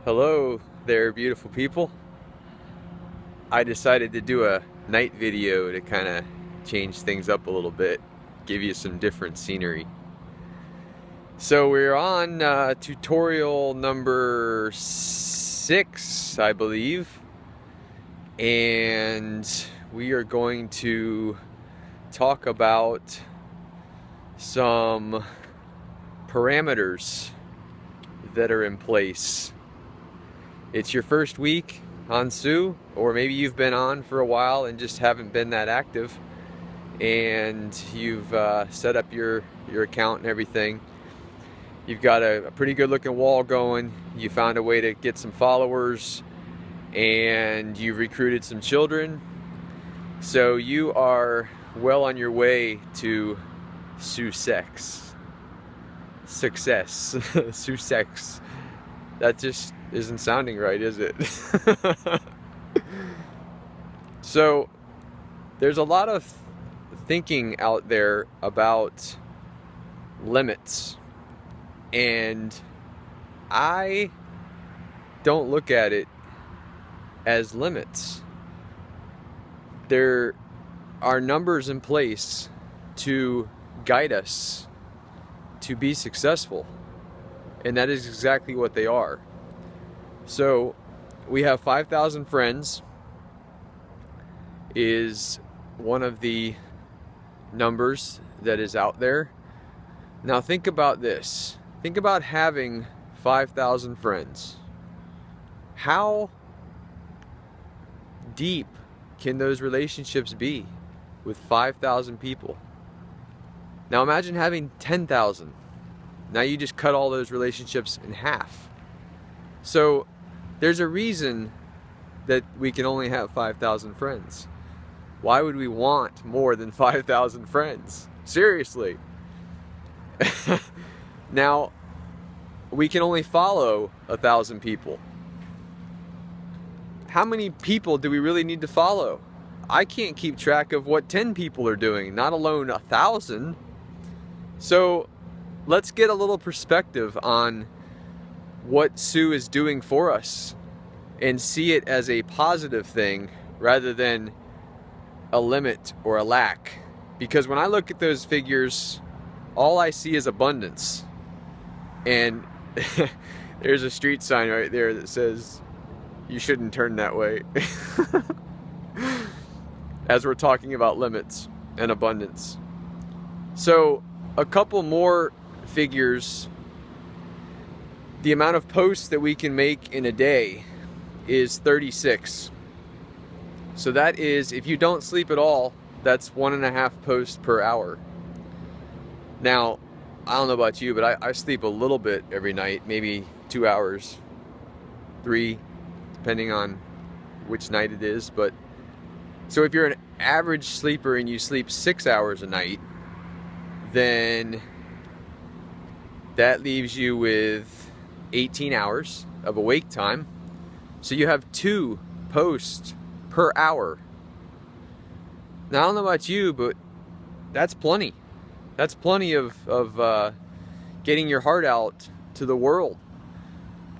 Hello there, beautiful people. I decided to do a night video to kind of change things up a little bit, give you some different scenery. So we're on tutorial number 6, I believe, and we are going to talk about some parameters that are in place. It's your first week on Sue, or maybe you've been on for a while and just haven't been that active, and you've set up your account and everything. You've got a pretty good looking wall going. You found a way to get some followers, and you've recruited some children. So you are well on your way to success. Success. That just isn't sounding right, is it? So there's a lot of thinking out there about limits, and I don't look at it as limits. There are numbers in place to guide us to be successful, and that is exactly what they are. So we have 5,000 friends is one of the numbers that is out there. Now think about this. Think about having 5,000 friends. How deep can those relationships be with 5,000 people? Now imagine having 10,000. Now you just cut all those relationships in half. So there's a reason that we can only have 5,000 friends. Why would we want more than 5,000 friends? Seriously. Now, we can only follow 1,000 people. How many people do we really need to follow? I can't keep track of what 10 people are doing, not alone 1,000. So let's get a little perspective on what Sue is doing for us and see it as a positive thing rather than a limit or a lack. Because when I look at those figures, all I see is abundance. And there's a street sign right there that says you shouldn't turn that way. As we're talking about limits and abundance. So a couple more figures. The amount of posts that we can make in a day is 36. So that is, if you don't sleep at all, that's 1.5 posts per hour. Now, I don't know about you, but I sleep a little bit every night, maybe 2 hours, 3, depending on which night it is. But so if you're an average sleeper and you sleep 6 hours a night, then that leaves you with 18 hours of awake time. So you have 2 posts per hour. Now I don't know about you, but that's plenty. That's plenty of getting your heart out to the world.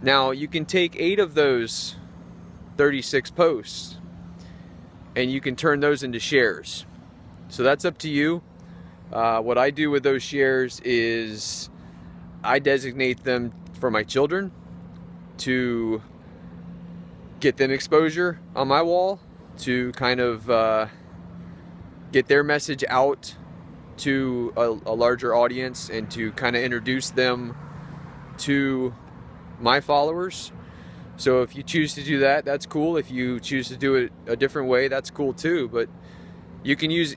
Now you can take 8 of those 36 posts and you can turn those into shares. So that's up to you. What I do with those shares is I designate them for my children to get them exposure on my wall, to kind of get their message out to a larger audience, and to kind of introduce them to my followers. So if you choose to do that, that's cool. If you choose to do it a different way, that's cool too. But you can use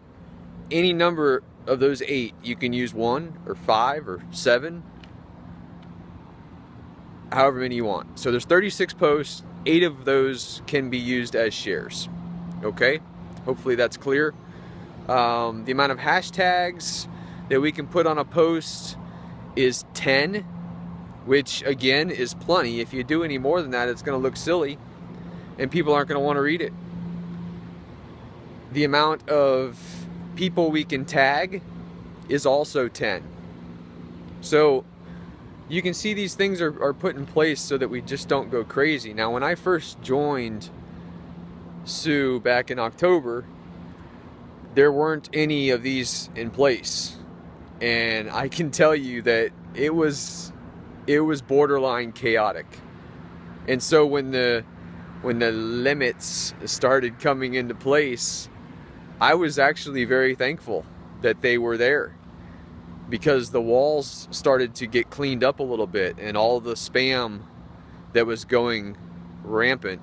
any number of those 8. You can use 1 or 5 or 7, however many you want. So there's 36 posts. 8 of those can be used as shares. Okay? Hopefully that's clear. The amount of hashtags that we can put on a post is 10, which again is plenty. If you do any more than that, it's going to look silly and people aren't going to want to read it. The amount of people we can tag is also 10. So you can see these things are put in place so that we just don't go crazy. Now, when I first joined Sioux back in October, there weren't any of these in place. And I can tell you that it was borderline chaotic. And so when the limits started coming into place, I was actually very thankful that they were there, because the walls started to get cleaned up a little bit, and all the spam that was going rampant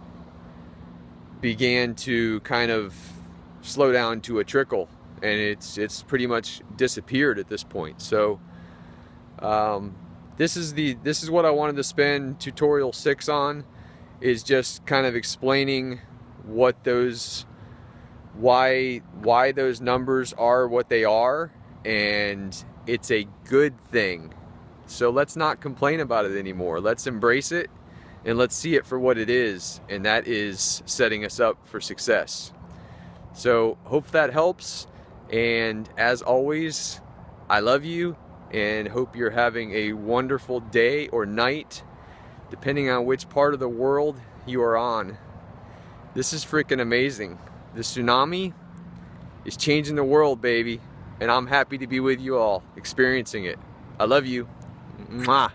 began to kind of slow down to a trickle, and it's pretty much disappeared at this point. So this is what I wanted to spend tutorial 6 on, is just kind of explaining what those why those numbers are what they are, and it's a good thing. So let's not complain about it anymore. Let's embrace it and let's see it for what it is, and that is setting us up for success. So hope that helps, and as always, I love you and hope you're having a wonderful day or night, depending on which part of the world you are on. This is freaking amazing. The tsunami is changing the world, baby, and I'm happy to be with you all experiencing it. I love you. Mwah.